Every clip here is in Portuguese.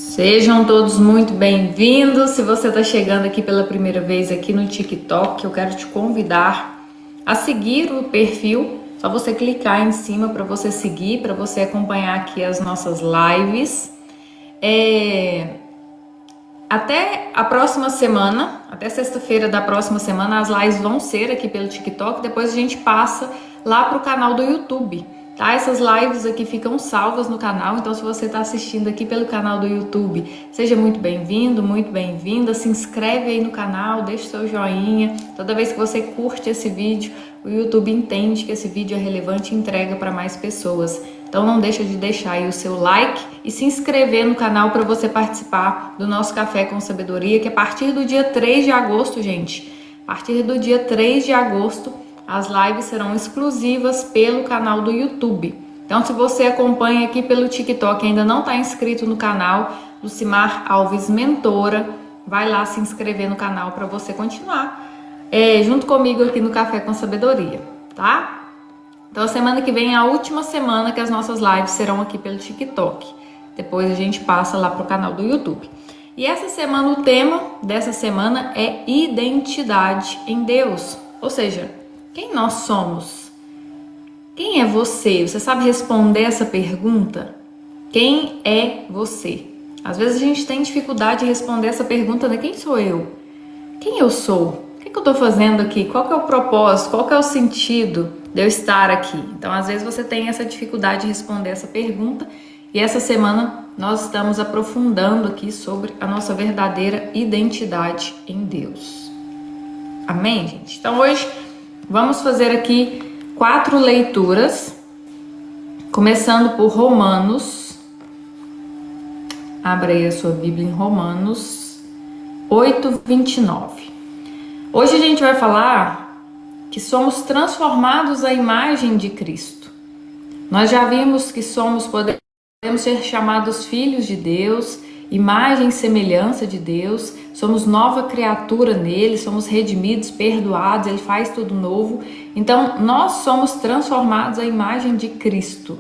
Sejam todos muito bem-vindos. Se você está chegando aqui pela primeira vez aqui no TikTok, eu quero te convidar a seguir o perfil. Só você clicar em cima para você seguir, para você acompanhar aqui as nossas lives. Até a próxima semana, até sexta-feira da próxima semana, as lives vão ser aqui pelo TikTok. Depois a gente passa lá para o canal do YouTube. Tá? Essas lives aqui ficam salvas no canal, então se você está assistindo aqui pelo canal do YouTube, seja muito bem-vindo, muito bem-vinda, se inscreve aí no canal, deixa o seu joinha. Toda vez que você curte esse vídeo, o YouTube entende que esse vídeo é relevante e entrega para mais pessoas. Então não deixa de deixar aí o seu like e se inscrever no canal para você participar do nosso Café com Sabedoria, que a partir do dia 3 de agosto, gente, a partir do dia 3 de agosto, as lives serão exclusivas pelo canal do YouTube. Então, se você acompanha aqui pelo TikTok e ainda não está inscrito no canal, Lucimar Alves Mentora, vai lá se inscrever no canal para você continuar junto comigo aqui no Café com Sabedoria, tá? Então, a semana que vem é a última semana que as nossas lives serão aqui pelo TikTok. Depois a gente passa lá para o canal do YouTube. E essa semana, o tema dessa semana é identidade em Deus. Ou seja, quem nós somos? Quem é você? Você sabe responder essa pergunta? Quem é você? Às vezes a gente tem dificuldade de responder essa pergunta, né? Quem sou eu? Quem eu sou? O que eu estou fazendo aqui? Qual que é o propósito? Qual que é o sentido de eu estar aqui? Então, às vezes você tem essa dificuldade de responder essa pergunta. E essa semana nós estamos aprofundando aqui sobre a nossa verdadeira identidade em Deus. Amém, gente? Então, hoje vamos fazer aqui 4 leituras, começando por Romanos. Abra aí a sua Bíblia em Romanos 8:29. Hoje a gente vai falar que somos transformados à imagem de Cristo. Nós já vimos que podemos ser chamados filhos de Deus, imagem e semelhança de Deus, somos nova criatura nele, somos redimidos, perdoados, ele faz tudo novo. Então, nós somos transformados à imagem de Cristo.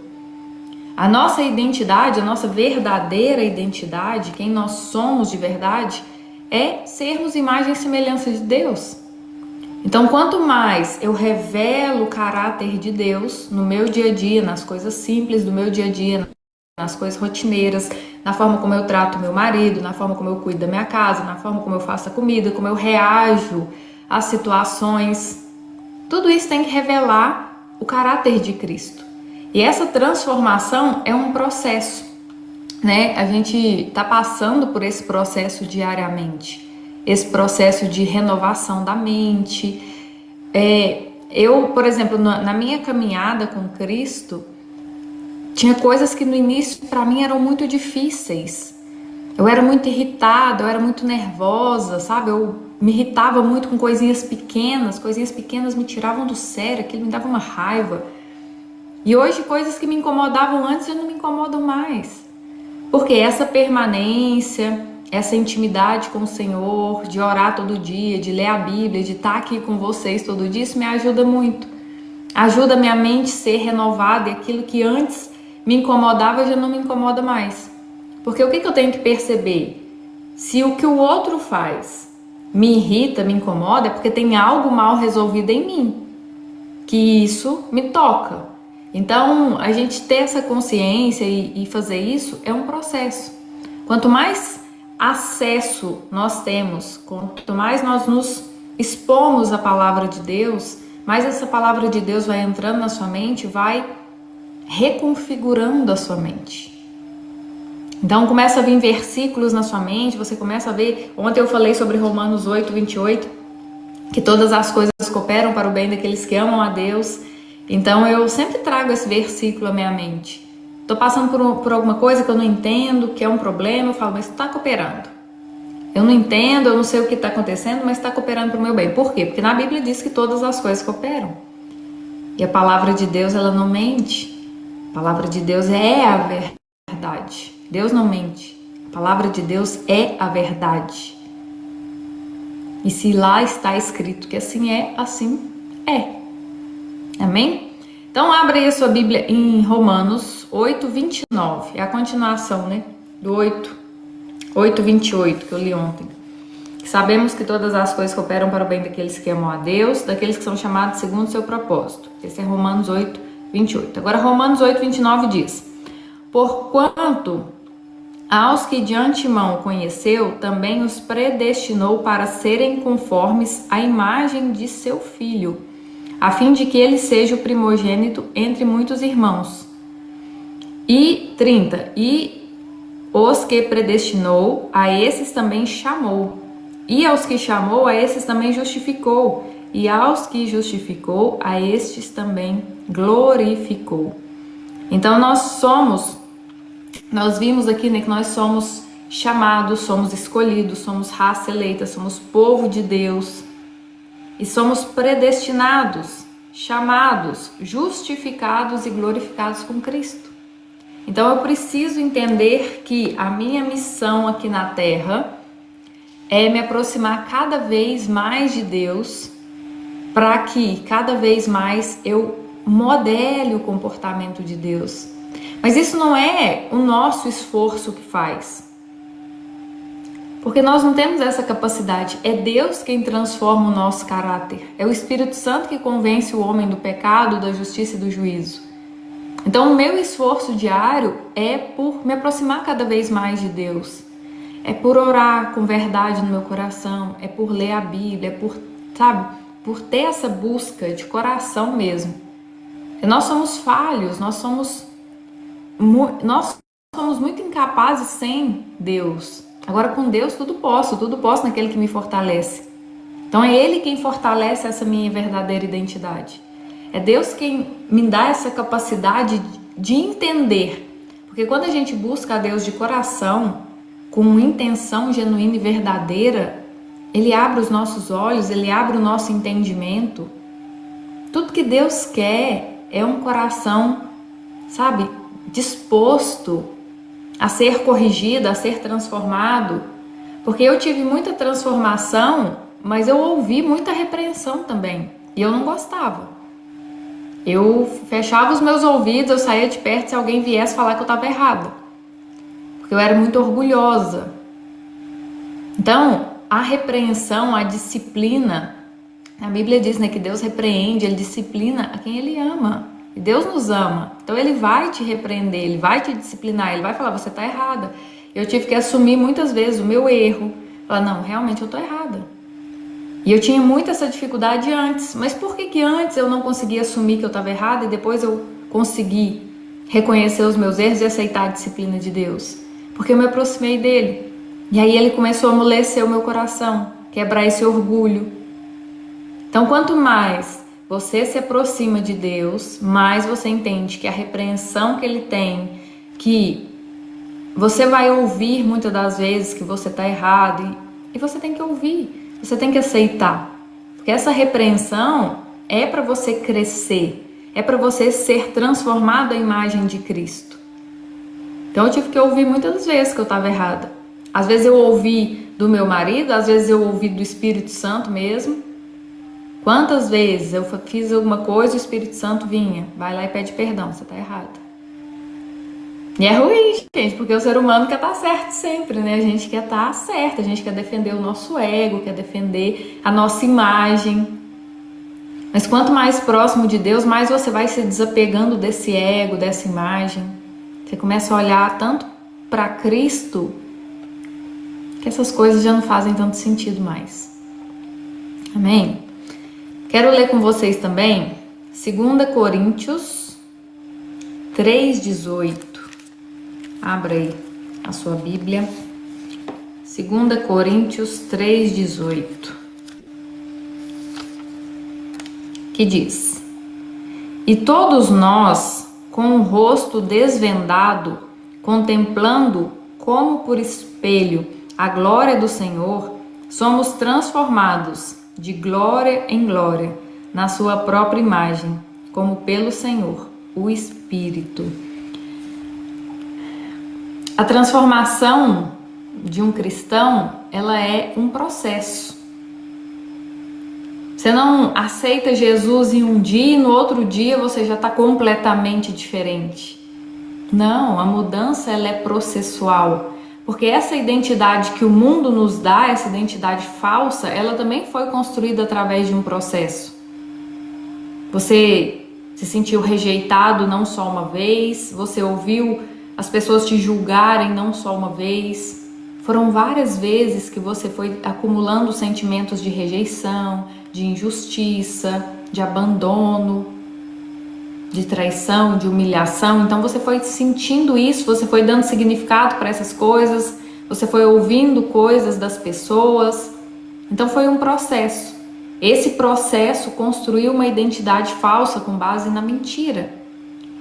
A nossa identidade, a nossa verdadeira identidade, quem nós somos de verdade, é sermos imagem e semelhança de Deus. Então, quanto mais eu revelo o caráter de Deus no meu dia a dia, nas coisas simples do meu dia a dia, nas coisas rotineiras, na forma como eu trato meu marido, na forma como eu cuido da minha casa, na forma como eu faço a comida, como eu reajo às situações. Tudo isso tem que revelar o caráter de Cristo. E essa transformação é um processo, né? A gente está passando por esse processo diariamente, esse processo de renovação da mente. Eu, por exemplo, na minha caminhada com Cristo, tinha coisas que no início para mim eram muito difíceis. Eu era muito irritada, eu era muito nervosa, sabe? Eu me irritava muito com coisinhas pequenas me tiravam do sério, aquilo me dava uma raiva. E hoje coisas que me incomodavam antes já não me incomodam mais. Porque essa permanência, essa intimidade com o Senhor, de orar todo dia, de ler a Bíblia, de estar aqui com vocês todo dia, isso me ajuda muito. Ajuda a minha mente a ser renovada e aquilo que antes me incomodava já não me incomoda mais. Porque o que eu tenho que perceber? Se o que o outro faz me irrita, me incomoda, é porque tem algo mal resolvido em mim, que isso me toca. Então, a gente ter essa consciência e fazer isso é um processo. Quanto mais acesso nós temos, quanto mais nós nos expomos à palavra de Deus, mais essa palavra de Deus vai entrando na sua mente, vai reconfigurando a sua mente. Então começa a vir versículos na sua mente, você começa a ver. Ontem eu falei sobre Romanos 8:28, que todas as coisas cooperam para o bem daqueles que amam a Deus. Então eu sempre trago esse versículo à minha mente. Estou passando por alguma coisa que eu não entendo, que é um problema, eu falo, mas está cooperando. Eu não entendo, eu não sei o que está acontecendo, mas está cooperando para o meu bem. Por quê? Porque na Bíblia diz que todas as coisas cooperam. E a palavra de Deus, ela não mente. A palavra de Deus é a verdade. Deus não mente. A palavra de Deus é a verdade. E se lá está escrito que assim é, assim é. Amém? Então abre aí a sua Bíblia em Romanos 8:29. É a continuação, né? Do 8. 8:28, que eu li ontem. Sabemos que todas as coisas cooperam para o bem daqueles que amam a Deus, daqueles que são chamados segundo o seu propósito. Esse é Romanos 8:28. Agora Romanos 8:29 diz: porquanto aos que de antemão conheceu, também os predestinou para serem conformes à imagem de seu Filho, a fim de que ele seja o primogênito entre muitos irmãos. E 30. E os que predestinou, a esses também chamou. E aos que chamou, a esses também justificou. E aos que justificou, a estes também glorificou. Então nós vimos aqui, né, que nós somos chamados, somos escolhidos, somos raça eleita, somos povo de Deus. E somos predestinados, chamados, justificados e glorificados com Cristo. Então eu preciso entender que a minha missão aqui na Terra é me aproximar cada vez mais de Deus, para que cada vez mais eu modele o comportamento de Deus. Mas isso não é o nosso esforço que faz, porque nós não temos essa capacidade. É Deus quem transforma o nosso caráter. É o Espírito Santo que convence o homem do pecado, da justiça e do juízo. Então o meu esforço diário é por me aproximar cada vez mais de Deus. É por orar com verdade no meu coração, é por ler a Bíblia, é por ter essa busca de coração mesmo. E nós somos falhos, nós somos muito incapazes sem Deus. Agora com Deus tudo posso naquele que me fortalece. Então é Ele quem fortalece essa minha verdadeira identidade. É Deus quem me dá essa capacidade de entender. Porque quando a gente busca a Deus de coração, com intenção genuína e verdadeira, Ele abre os nossos olhos, Ele abre o nosso entendimento. Tudo que Deus quer é um coração, disposto a ser corrigido, a ser transformado. Porque eu tive muita transformação, mas eu ouvi muita repreensão também. E eu não gostava. Eu fechava os meus ouvidos, eu saía de perto se alguém viesse falar que eu estava errada. Porque eu era muito orgulhosa. Então, a repreensão, a disciplina, a Bíblia diz, né, que Deus repreende, Ele disciplina a quem Ele ama. E Deus nos ama. Então Ele vai te repreender, Ele vai te disciplinar, Ele vai falar, você está errada. Eu tive que assumir muitas vezes o meu erro. Falar, não, realmente eu estou errada. E eu tinha muito essa dificuldade antes. Mas por que antes eu não conseguia assumir que eu estava errada e depois eu consegui reconhecer os meus erros e aceitar a disciplina de Deus? Porque eu me aproximei dele. E aí Ele começou a amolecer o meu coração, quebrar esse orgulho. Então quanto mais você se aproxima de Deus, mais você entende que a repreensão que Ele tem, que você vai ouvir muitas das vezes que você está errado, e você tem que ouvir. Você tem que aceitar, porque essa repreensão é para você crescer, é para você ser transformado à imagem de Cristo. Então eu tive que ouvir muitas vezes que eu estava errada. Às vezes eu ouvi do meu marido, às vezes eu ouvi do Espírito Santo mesmo. Quantas vezes eu fiz alguma coisa e o Espírito Santo vinha, vai lá e pede perdão, você está errada. E é ruim, gente, porque o ser humano quer estar certo sempre, né? A gente quer estar certo, a gente quer defender o nosso ego, quer defender a nossa imagem. Mas quanto mais próximo de Deus, mais você vai se desapegando desse ego, dessa imagem. Você começa a olhar tanto para Cristo que essas coisas já não fazem tanto sentido mais. Amém? Quero ler com vocês também 2 Coríntios 3:18. Abra aí a sua Bíblia. 2 Coríntios 3:18. Que diz: E todos nós, com o rosto desvendado, contemplando como por espelho a glória do Senhor, somos transformados de glória em glória, na sua própria imagem, como pelo Senhor, o Espírito. A transformação de um cristão, ela é um processo. Você não aceita Jesus em um dia e no outro dia você já está completamente diferente. Não, a mudança ela é processual. Porque essa identidade que o mundo nos dá, essa identidade falsa, ela também foi construída através de um processo. Você se sentiu rejeitado não só uma vez, você ouviu as pessoas te julgarem não só uma vez. Foram várias vezes que você foi acumulando sentimentos de rejeição, de injustiça, de abandono, de traição, de humilhação. Então você foi sentindo isso, você foi dando significado para essas coisas, você foi ouvindo coisas das pessoas. Então foi um processo. Esse processo construiu uma identidade falsa com base na mentira.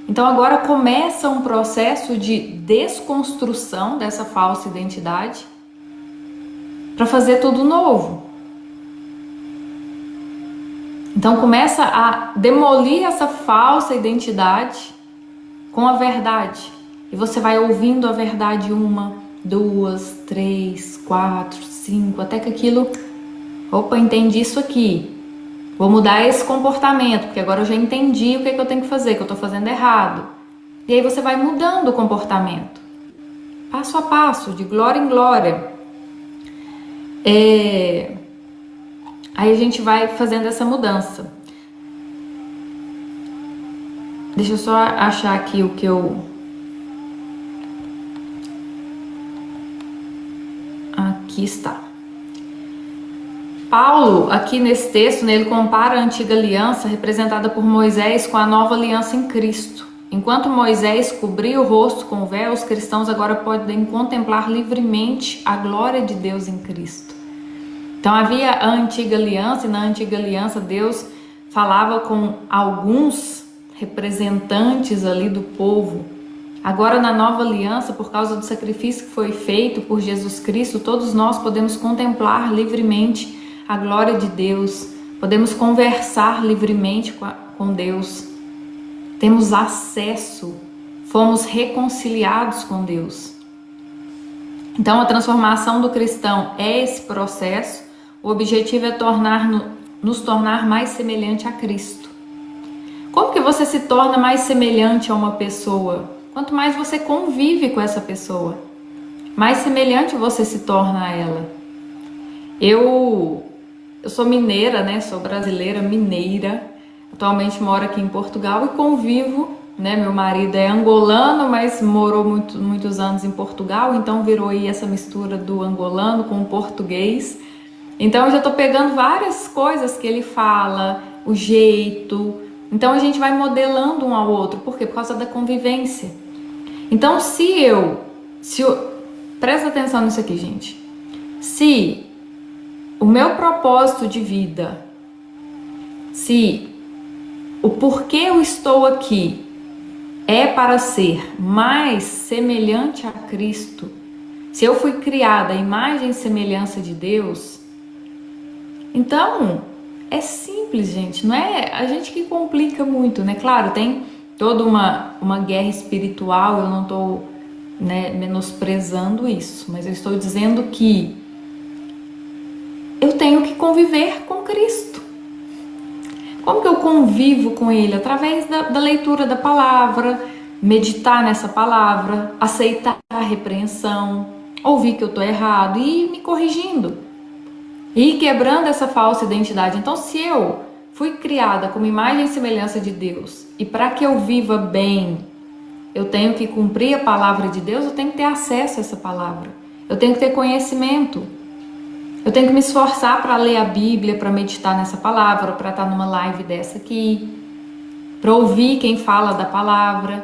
Então agora começa um processo de desconstrução dessa falsa identidade para fazer tudo novo. Então começa a demolir essa falsa identidade com a verdade. E você vai ouvindo a verdade 1, 2, 3, 4, 5, até que aquilo... Opa, entendi isso aqui. Vou mudar esse comportamento, porque agora eu já entendi o que é que eu tenho que fazer, que eu estou fazendo errado. E aí você vai mudando o comportamento. Passo a passo, de glória em glória. Aí a gente vai fazendo essa mudança. Deixa eu só achar aqui o que eu... Aqui está. Paulo, aqui nesse texto, né, ele compara a antiga aliança representada por Moisés com a nova aliança em Cristo. Enquanto Moisés cobria o rosto com o véu, os cristãos agora podem contemplar livremente a glória de Deus em Cristo. Então havia a antiga aliança, e na antiga aliança Deus falava com alguns representantes ali do povo. Agora na nova aliança, por causa do sacrifício que foi feito por Jesus Cristo, todos nós podemos contemplar livremente a glória de Deus, podemos conversar livremente com Deus, temos acesso, fomos reconciliados com Deus. Então a transformação do cristão é esse processo. O objetivo é nos tornar mais semelhante a Cristo. Como que você se torna mais semelhante a uma pessoa? Quanto mais você convive com essa pessoa, mais semelhante você se torna a ela. Eu sou mineira, né? Sou brasileira, mineira. Atualmente moro aqui em Portugal e convivo, né? Meu marido é angolano, mas morou muitos anos em Portugal, então virou aí essa mistura do angolano com o português. Então eu já tô pegando várias coisas que ele fala, o jeito. Então a gente vai modelando um ao outro. Por quê? Por causa da convivência. Então presta atenção nisso aqui, gente. Se o meu propósito de vida, se o porquê eu estou aqui é para ser mais semelhante a Cristo, se eu fui criada à imagem e semelhança de Deus, então é simples, gente. Não é a gente que complica muito, né? Claro, tem toda uma guerra espiritual, eu não estou, né, menosprezando isso, mas eu estou dizendo que eu tenho que conviver com Cristo. Como que eu convivo com Ele? Através da leitura da palavra, meditar nessa palavra, aceitar a repreensão, ouvir que eu estou errado e ir me corrigindo. E ir quebrando essa falsa identidade. Então, se eu fui criada como imagem e semelhança de Deus, e para que eu viva bem, eu tenho que cumprir a palavra de Deus, eu tenho que ter acesso a essa palavra. Eu tenho que ter conhecimento. Eu tenho que me esforçar para ler a Bíblia, para meditar nessa palavra, para estar numa live dessa aqui, para ouvir quem fala da palavra,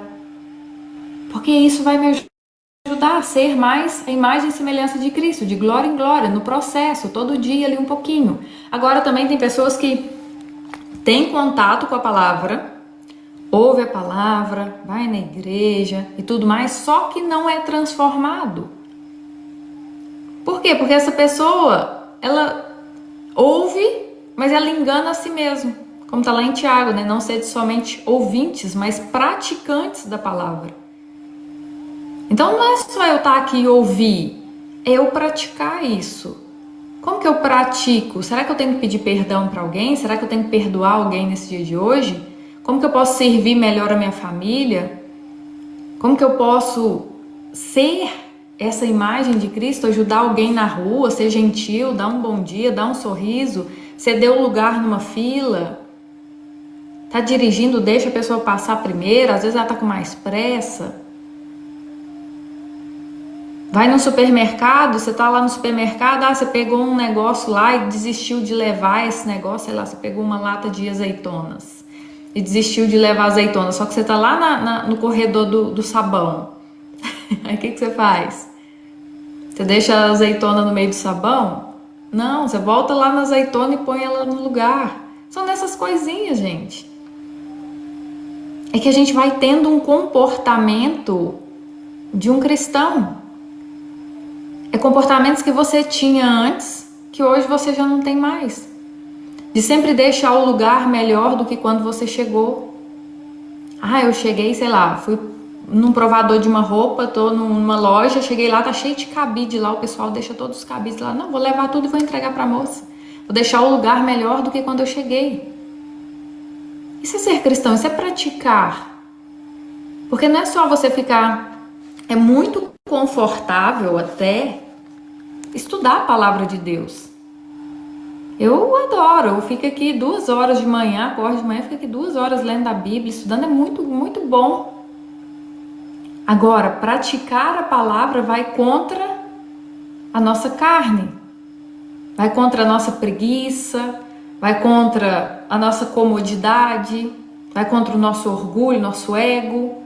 porque isso vai me ajudar a ser mais a imagem e semelhança de Cristo, de glória em glória, no processo, todo dia ali um pouquinho. Agora também tem pessoas que têm contato com a palavra, ouve a palavra, vai na igreja e tudo mais, só que não é transformado. Por quê? Porque essa pessoa, ela ouve, mas ela engana a si mesma. Como está lá em Tiago, né? Não sede somente ouvintes, mas praticantes da palavra. Então não é só eu estar aqui e ouvir, é eu praticar isso. Como que eu pratico? Será que eu tenho que pedir perdão para alguém? Será que eu tenho que perdoar alguém nesse dia de hoje? Como que eu posso servir melhor a minha família? Como que eu posso ser essa imagem de Cristo, ajudar alguém na rua, ser gentil, dar um bom dia, dar um sorriso, ceder o lugar numa fila, tá dirigindo, deixa a pessoa passar primeiro, às vezes ela tá com mais pressa. Vai no supermercado, você tá lá no supermercado, você pegou um negócio lá e desistiu de levar esse negócio, sei lá, você pegou uma lata de azeitonas e desistiu de levar azeitonas, só que você tá lá no corredor do sabão. Aí o que você faz? Você deixa a azeitona no meio do sabão? Não, você volta lá na azeitona e põe ela no lugar. São dessas coisinhas, gente. É que a gente vai tendo um comportamento de um cristão. É comportamentos que você tinha antes, que hoje você já não tem mais. De sempre deixar o lugar melhor do que quando você chegou. Eu cheguei, sei lá, fui num provador de uma roupa, tô numa loja, cheguei lá, tá cheio de cabide lá, o pessoal deixa todos os cabides lá. Não, vou levar tudo e vou entregar pra moça. Vou deixar o lugar melhor do que quando eu cheguei. Isso é ser cristão, isso é praticar. Porque não é só você ficar... É muito confortável até estudar a palavra de Deus. Eu adoro, eu fico aqui 2 horas de manhã, acordo de manhã, fico aqui 2 horas lendo a Bíblia, estudando, é muito, muito bom. Agora, praticar a palavra vai contra a nossa carne, vai contra a nossa preguiça, vai contra a nossa comodidade, vai contra o nosso orgulho, nosso ego.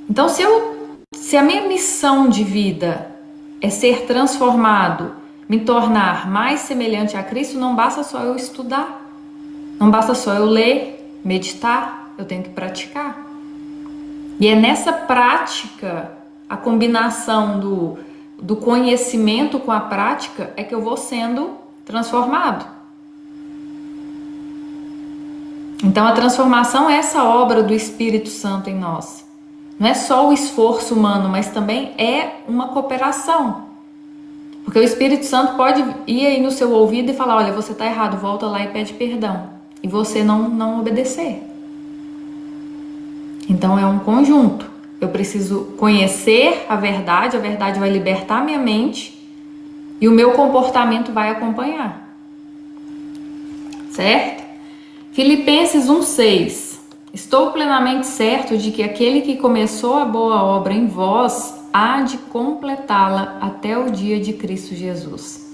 Então, se a minha missão de vida é ser transformado, me tornar mais semelhante a Cristo, não basta só eu estudar, não basta só eu ler, meditar, eu tenho que praticar. E é nessa prática, a combinação do conhecimento com a prática, é que eu vou sendo transformado. Então a transformação é essa obra do Espírito Santo em nós. Não é só o esforço humano, mas também é uma cooperação. Porque o Espírito Santo pode ir aí no seu ouvido e falar, olha, você está errado, volta lá e pede perdão. E você não obedecer. Então é um conjunto. Eu preciso conhecer a verdade vai libertar minha mente e o meu comportamento vai acompanhar. Certo? Filipenses 1:6. Estou plenamente certo de que aquele que começou a boa obra em vós há de completá-la até o dia de Cristo Jesus.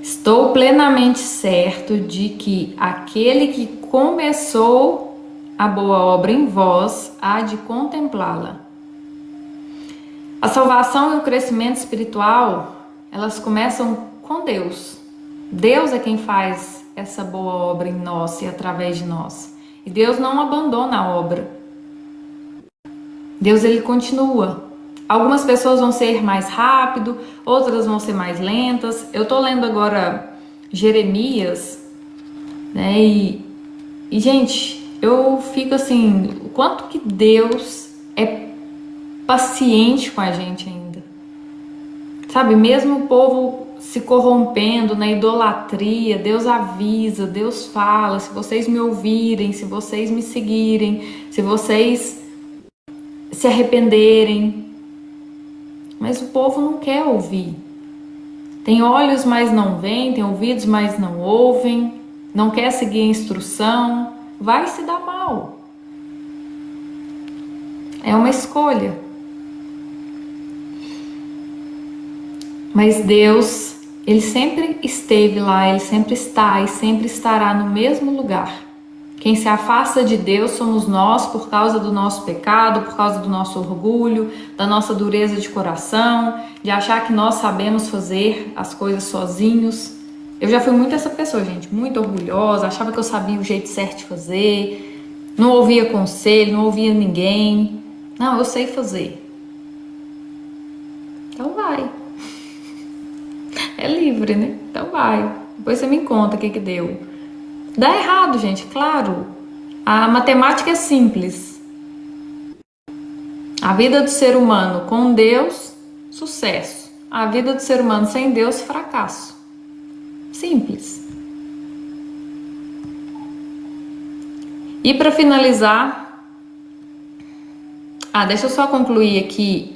Estou plenamente certo de que aquele que começou a boa obra em vós há de contemplá-la. A salvação e o crescimento espiritual, elas começam com Deus. Deus é quem faz essa boa obra em nós e através de nós. E Deus não abandona a obra. Deus, ele continua. Algumas pessoas vão ser mais rápido, outras vão ser mais lentas. Eu tô lendo agora Jeremias, né? E gente, eu fico assim, o quanto que Deus é paciente com a gente ainda. Sabe, mesmo o povo se corrompendo na idolatria, Deus avisa, Deus fala, se vocês me ouvirem, se vocês me seguirem, se vocês se arrependerem. Mas o povo não quer ouvir. Tem olhos, mas não veem, tem ouvidos, mas não ouvem, não quer seguir a instrução, vai se dar mal. É uma escolha. Mas Deus, ele sempre esteve lá, ele sempre está e sempre estará no mesmo lugar. Quem se afasta de Deus somos nós por causa do nosso pecado, por causa do nosso orgulho, da nossa dureza de coração, de achar que nós sabemos fazer as coisas sozinhos. Eu já fui muito essa pessoa, gente, muito orgulhosa, achava que eu sabia o jeito certo de fazer, não ouvia conselho, não ouvia ninguém. Não, eu sei fazer. Então vai. É livre, né? Então vai. Depois você me conta o que deu. Dá errado, gente, claro. A matemática é simples. A vida do ser humano com Deus, sucesso. A vida do ser humano sem Deus, fracasso. Simples. E para finalizar, Deixa eu só concluir aqui,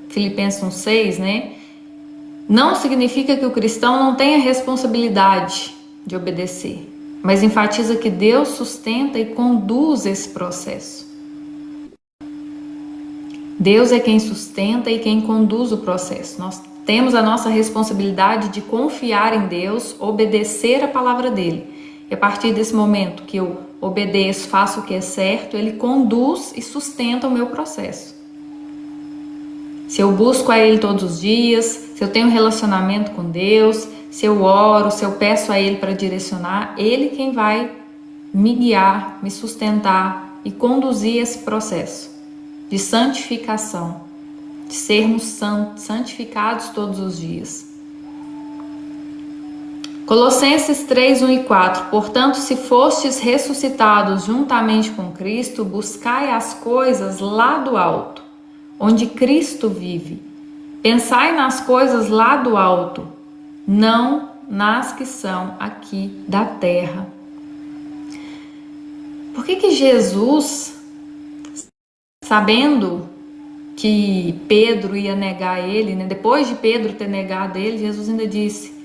Filipenses 1:6, né? Não significa que o cristão não tenha responsabilidade de obedecer, mas enfatiza que Deus sustenta e conduz esse processo. Deus é quem sustenta e quem conduz o processo. Nós temos a nossa responsabilidade de confiar em Deus, obedecer a palavra dele. E a partir desse momento que eu obedeço, faço o que é certo, ele conduz e sustenta o meu processo. Se eu busco a ele todos os dias, se eu tenho um relacionamento com Deus, se eu oro, se eu peço a ele para direcionar, ele quem vai me guiar, me sustentar e conduzir esse processo de santificação, de sermos santificados todos os dias. Colossenses 3, 1 e 4. Portanto, se fostes ressuscitados juntamente com Cristo, buscai as coisas lá do alto, onde Cristo vive. Pensai nas coisas lá do alto, não nas que são aqui da terra. Por que Jesus, sabendo que Pedro ia negar ele, né? Depois de Pedro ter negado ele, Jesus ainda disse: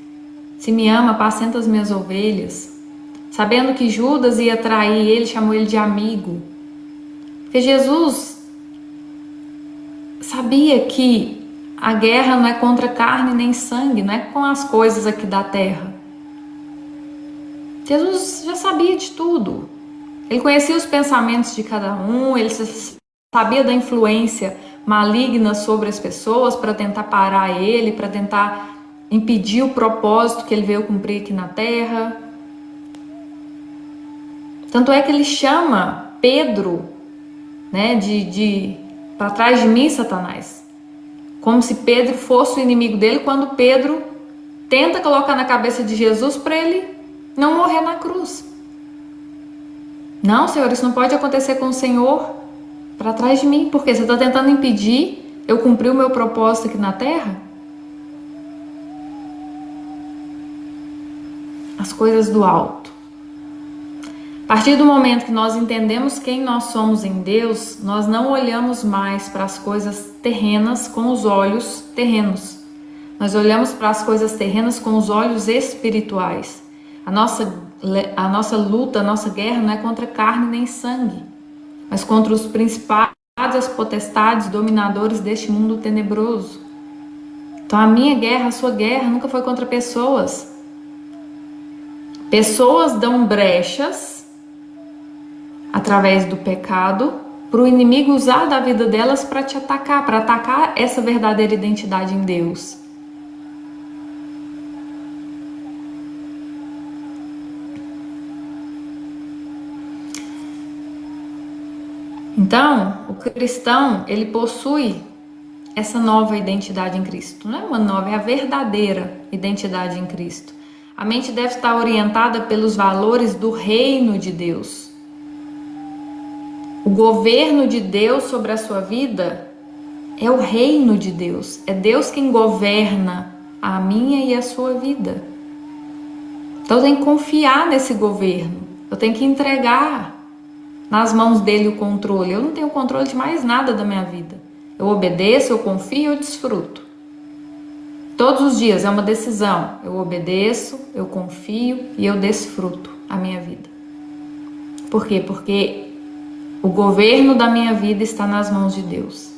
se me ama, apacenta as minhas ovelhas. Sabendo que Judas ia trair ele, chamou ele de amigo. Porque Jesus sabia que a guerra não é contra carne nem sangue, não é com as coisas aqui da terra. Jesus já sabia de tudo. Ele conhecia os pensamentos de cada um, ele sabia da influência maligna sobre as pessoas para tentar parar ele, para tentar impedir o propósito que ele veio cumprir aqui na terra. Tanto é que ele chama Pedro, né, para trás de mim, Satanás. Como se Pedro fosse o inimigo dele, quando Pedro tenta colocar na cabeça de Jesus para ele não morrer na cruz. Não, Senhor, isso não pode acontecer com o Senhor. Para trás de mim, porque você está tentando impedir eu cumprir o meu propósito aqui na terra? As coisas do alto. A partir do momento que nós entendemos quem nós somos em Deus, nós não olhamos mais para as coisas terrenas com os olhos terrenos. Nós olhamos para as coisas terrenas com os olhos espirituais. A nossa luta, a nossa guerra não é contra carne nem sangue, mas contra os principados, as potestades, dominadores deste mundo tenebroso. Então a minha guerra, a sua guerra nunca foi contra pessoas. Pessoas dão brechas através do pecado para o inimigo usar da vida delas para te atacar, para atacar essa verdadeira identidade em Deus. Então, o cristão, ele possui essa nova identidade em Cristo. Não é uma nova, é a verdadeira identidade em Cristo. A mente deve estar orientada pelos valores do reino de Deus. O governo de Deus sobre a sua vida é o reino de Deus. É Deus quem governa a minha e a sua vida. Então eu tenho que confiar nesse governo. Eu tenho que entregar nas mãos dele o controle. Eu não tenho controle de mais nada da minha vida. Eu obedeço, eu confio, eu desfruto. Todos os dias é uma decisão. Eu obedeço, eu confio e eu desfruto a minha vida. Por quê? Porque o governo da minha vida está nas mãos de Deus.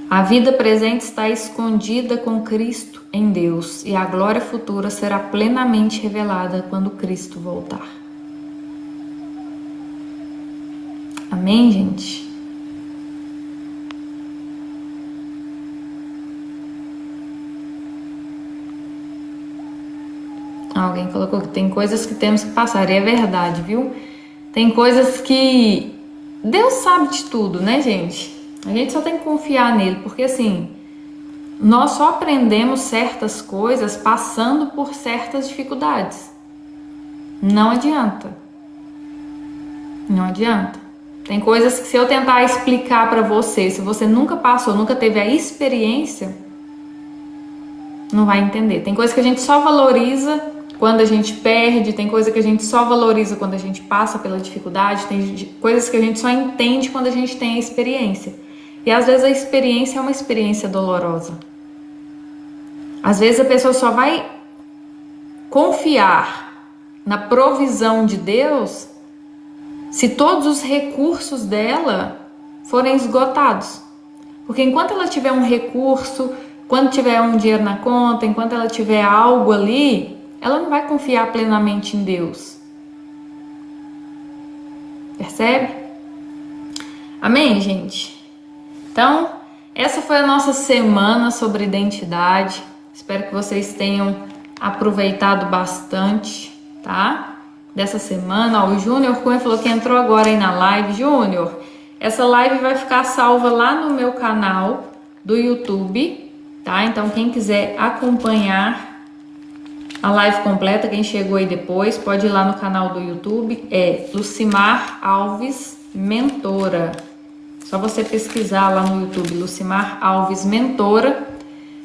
A vida presente está escondida com Cristo em Deus e a glória futura será plenamente revelada quando Cristo voltar. Amém, gente? Alguém colocou que tem coisas que temos que passar, e é verdade, viu? Tem coisas que Deus sabe de tudo, né, gente? A gente só tem que confiar nele, porque assim, nós só aprendemos certas coisas passando por certas dificuldades. Não adianta. Não adianta. Tem coisas que se eu tentar explicar para você, se você nunca passou, nunca teve a experiência, não vai entender. Tem coisas que a gente só valoriza quando a gente perde, tem coisa que a gente só valoriza quando a gente passa pela dificuldade, tem coisas que a gente só entende quando a gente tem a experiência. E às vezes a experiência é uma experiência dolorosa. Às vezes a pessoa só vai confiar na provisão de Deus se todos os recursos dela forem esgotados. Porque enquanto ela tiver um recurso, quando tiver um dinheiro na conta, enquanto ela tiver algo ali, ela não vai confiar plenamente em Deus. Percebe? Amém, gente? Então, essa foi a nossa semana sobre identidade. Espero que vocês tenham aproveitado bastante, tá? Dessa semana. Ó, o Júnior Cunha falou que entrou agora aí na live. Júnior, essa live vai ficar salva lá no meu canal do YouTube, tá? Então, quem quiser acompanhar a live completa, quem chegou aí depois, pode ir lá no canal do YouTube. É Lucimar Alves Mentora. Só você pesquisar lá no YouTube, Lucimar Alves Mentora,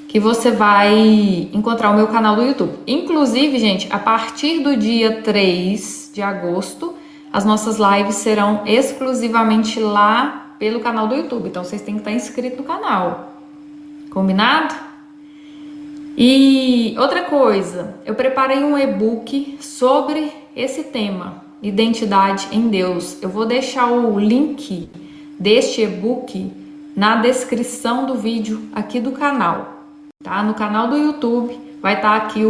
que você vai encontrar o meu canal do YouTube. Inclusive, gente, a partir do dia 3 de agosto, as nossas lives serão exclusivamente lá pelo canal do YouTube. Então, vocês têm que estar inscritos no canal. Combinado? E outra coisa, eu preparei um e-book sobre esse tema, identidade em Deus. Eu vou deixar o link deste e-book na descrição do vídeo aqui do canal, tá? No canal do YouTube vai estar aqui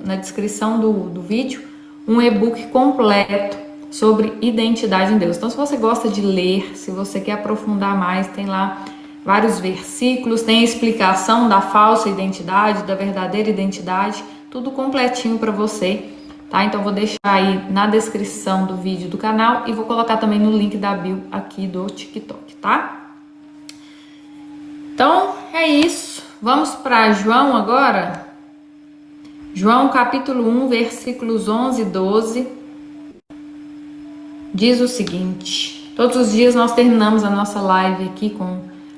na descrição do vídeo um e-book completo sobre identidade em Deus. Então, se você gosta de ler, se você quer aprofundar mais, tem lá vários versículos, tem a explicação da falsa identidade, da verdadeira identidade, tudo completinho para você, tá? Então, vou deixar aí na descrição do vídeo do canal e vou colocar também no link da bio aqui do TikTok, tá? Então, é isso. Vamos para João agora? João capítulo 1, versículos 11 e 12. Diz o seguinte: todos os dias nós terminamos a nossa live aqui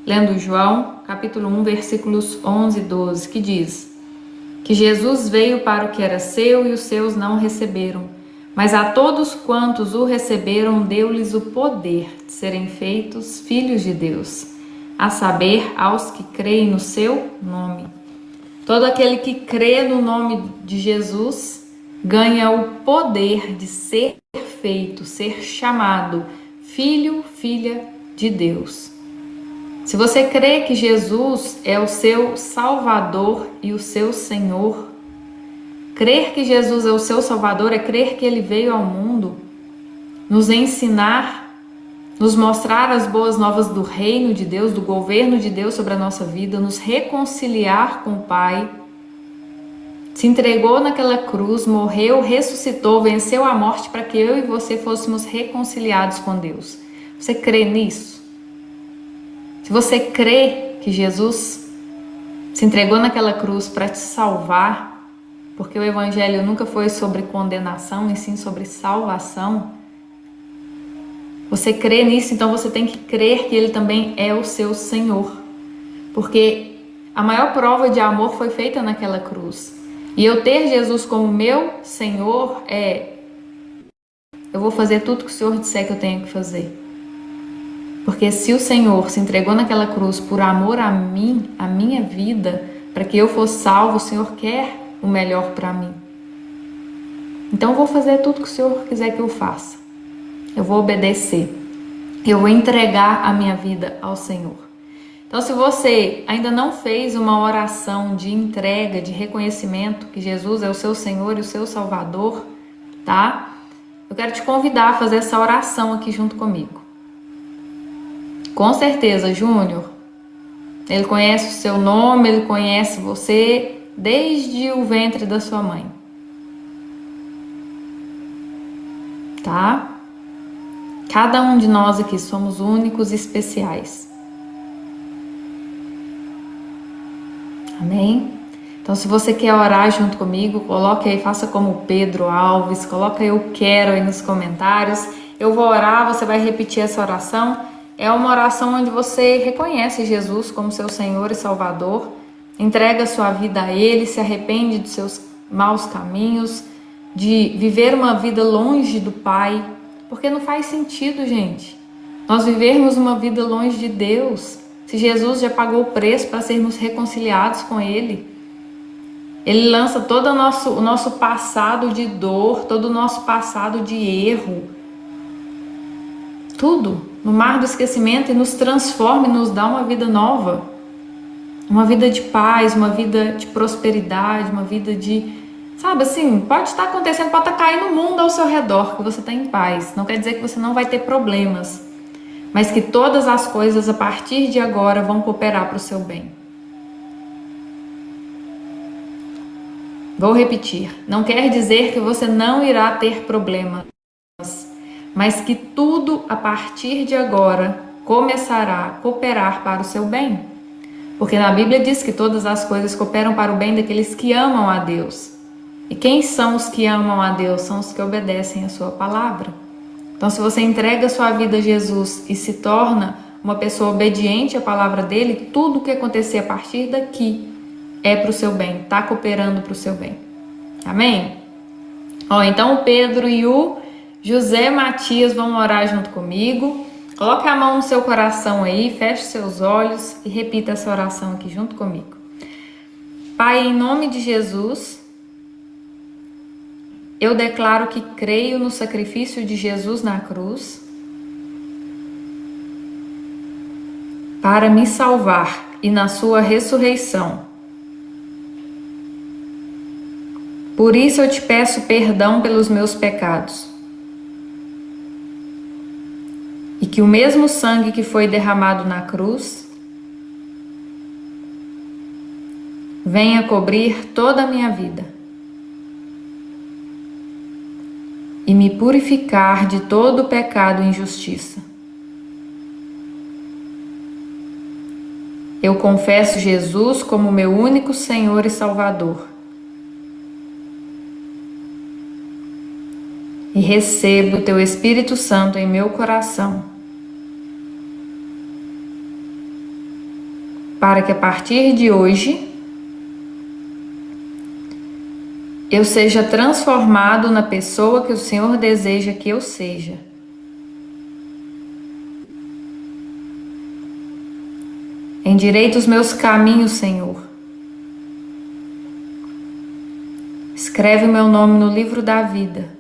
lendo João, capítulo 1, versículos 11 e 12, que diz que Jesus veio para o que era seu e os seus não receberam, mas a todos quantos o receberam deu-lhes o poder de serem feitos filhos de Deus, a saber, aos que creem no seu nome. Todo aquele que crê no nome de Jesus ganha o poder de ser feito, ser chamado filho, filha de Deus. Se você crê que Jesus é o seu Salvador e o seu Senhor, crer que Jesus é o seu Salvador é crer que Ele veio ao mundo nos ensinar, nos mostrar as boas novas do reino de Deus, do governo de Deus sobre a nossa vida, nos reconciliar com o Pai, se entregou naquela cruz, morreu, ressuscitou, venceu a morte para que eu e você fôssemos reconciliados com Deus. Você crê nisso? Se você crê que Jesus se entregou naquela cruz para te salvar, porque o Evangelho nunca foi sobre condenação, e sim sobre salvação, você crê nisso, então você tem que crer que Ele também é o seu Senhor. Porque a maior prova de amor foi feita naquela cruz. E eu ter Jesus como meu Senhor eu vou fazer tudo que o Senhor disser que eu tenho que fazer. Porque se o Senhor se entregou naquela cruz por amor a mim, a minha vida, para que eu fosse salvo, o Senhor quer o melhor para mim. Então eu vou fazer tudo que o Senhor quiser que eu faça. Eu vou obedecer. Eu vou entregar a minha vida ao Senhor. Então, se você ainda não fez uma oração de entrega, de reconhecimento que Jesus é o seu Senhor e o seu Salvador, tá? Eu quero te convidar a fazer essa oração aqui junto comigo. Com certeza, Júnior, Ele conhece o seu nome, Ele conhece você desde o ventre da sua mãe. Tá? Cada um de nós aqui somos únicos e especiais. Amém? Então, se você quer orar junto comigo, coloque aí, faça como Pedro Alves, coloca eu quero aí nos comentários. Eu vou orar, você vai repetir essa oração. É uma oração onde você reconhece Jesus como seu Senhor e Salvador, entrega sua vida a Ele, se arrepende dos seus maus caminhos, de viver uma vida longe do Pai, porque não faz sentido, gente, nós vivermos uma vida longe de Deus, se Jesus já pagou o preço para sermos reconciliados com Ele. Ele lança todo o nosso passado de dor, todo o nosso passado de erro, tudo no mar do esquecimento e nos transforma e nos dá uma vida nova. Uma vida de paz, uma vida de prosperidade, uma vida de... Sabe assim, pode estar acontecendo, pode estar caindo o mundo ao seu redor, que você está em paz. Não quer dizer que você não vai ter problemas, mas que todas as coisas a partir de agora vão cooperar para o seu bem. Vou repetir, não quer dizer que você não irá ter problemas, mas que tudo a partir de agora começará a cooperar para o seu bem. Porque na Bíblia diz que todas as coisas cooperam para o bem daqueles que amam a Deus. E quem são os que amam a Deus? São os que obedecem a sua palavra. Então, se você entrega a sua vida a Jesus e se torna uma pessoa obediente à palavra dele, tudo o que acontecer a partir daqui é para o seu bem, está cooperando para o seu bem. Amém? Então o Pedro e o José Matias vão orar junto comigo. Coloque a mão no seu coração aí, feche seus olhos e repita essa oração aqui junto comigo. Pai, em nome de Jesus, eu declaro que creio no sacrifício de Jesus na cruz para me salvar e na sua ressurreição. Por isso eu te peço perdão pelos meus pecados. E que o mesmo sangue que foi derramado na cruz venha cobrir toda a minha vida e me purificar de todo o pecado e injustiça. Eu confesso Jesus como meu único Senhor e Salvador. E recebo o Teu Espírito Santo em meu coração, para que a partir de hoje eu seja transformado na pessoa que o Senhor deseja que eu seja. Endireita os meus caminhos, Senhor. Escreve o meu nome no livro da vida.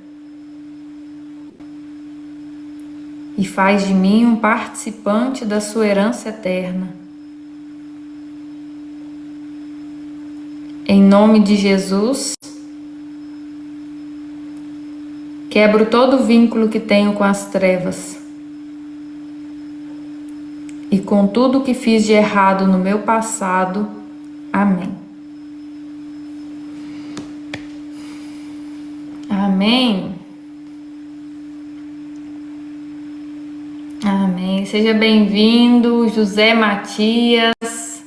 E faz de mim um participante da sua herança eterna. Em nome de Jesus, quebro todo vínculo que tenho com as trevas e com tudo que fiz de errado no meu passado. Amém. Amém. Amém. Seja bem-vindo, José Matias,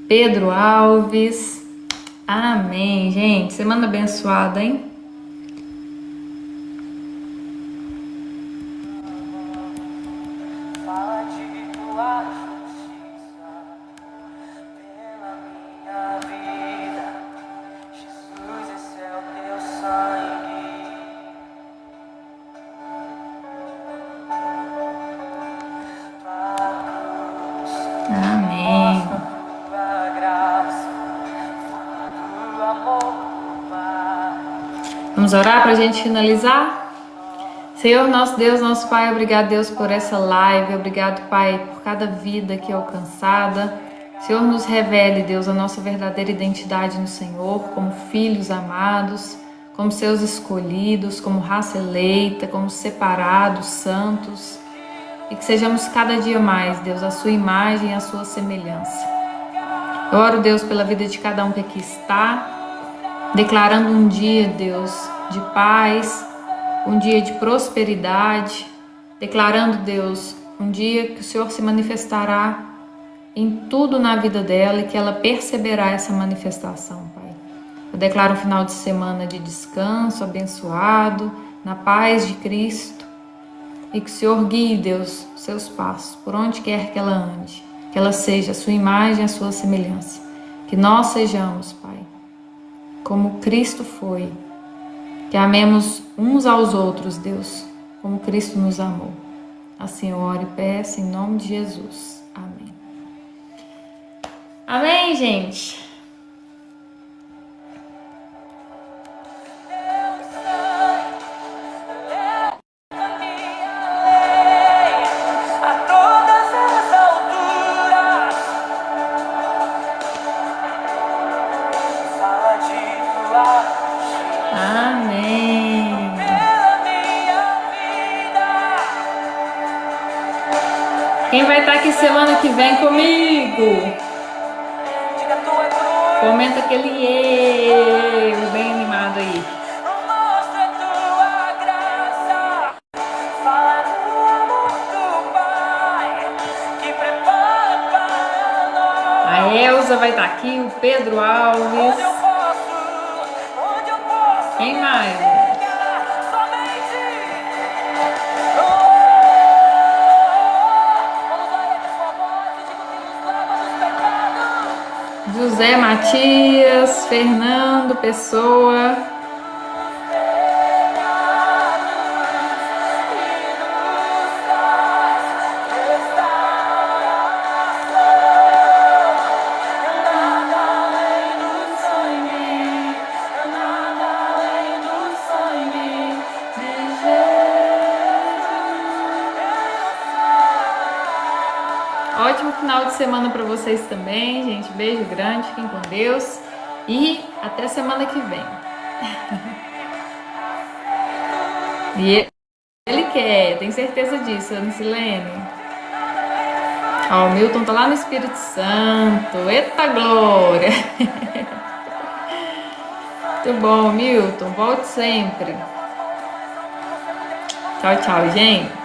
Pedro Alves. Amém, gente. Semana abençoada, hein? Amém. Vamos orar para a gente finalizar? Senhor, nosso Deus, nosso Pai, obrigado, Deus, por essa live. Obrigado, Pai, por cada vida aqui alcançada. Senhor, nos revele, Deus, a nossa verdadeira identidade no Senhor, como filhos amados, como seus escolhidos, como raça eleita, como separados, santos. E que sejamos cada dia mais, Deus, a sua imagem e a sua semelhança. Eu oro, Deus, pela vida de cada um que aqui está, declarando um dia, Deus, de paz, um dia de prosperidade, declarando, Deus, um dia que o Senhor se manifestará em tudo na vida dela e que ela perceberá essa manifestação, Pai. Eu declaro um final de semana de descanso, abençoado, na paz de Cristo. E que o Senhor guie, Deus, seus passos, por onde quer que ela ande. Que ela seja a sua imagem, a sua semelhança. Que nós sejamos, Pai, como Cristo foi. Que amemos uns aos outros, Deus, como Cristo nos amou. Assim eu oro e peço em nome de Jesus. Amém. Amém, gente? Amém. Quem vai estar aqui semana que vem comigo? Comenta aquele eu bem animado aí. A Elza vai estar aqui, o Pedro Alves. Quem mais? José Matias, Fernando Pessoa. Ótimo final de semana para vocês também, gente. Beijo grande, fiquem com Deus e até semana que vem. E ele quer, tem certeza disso, Ana Silene. Ó, o Milton tá lá no Espírito Santo. Eita glória! Muito bom, Milton. Volte sempre. Tchau, tchau, gente.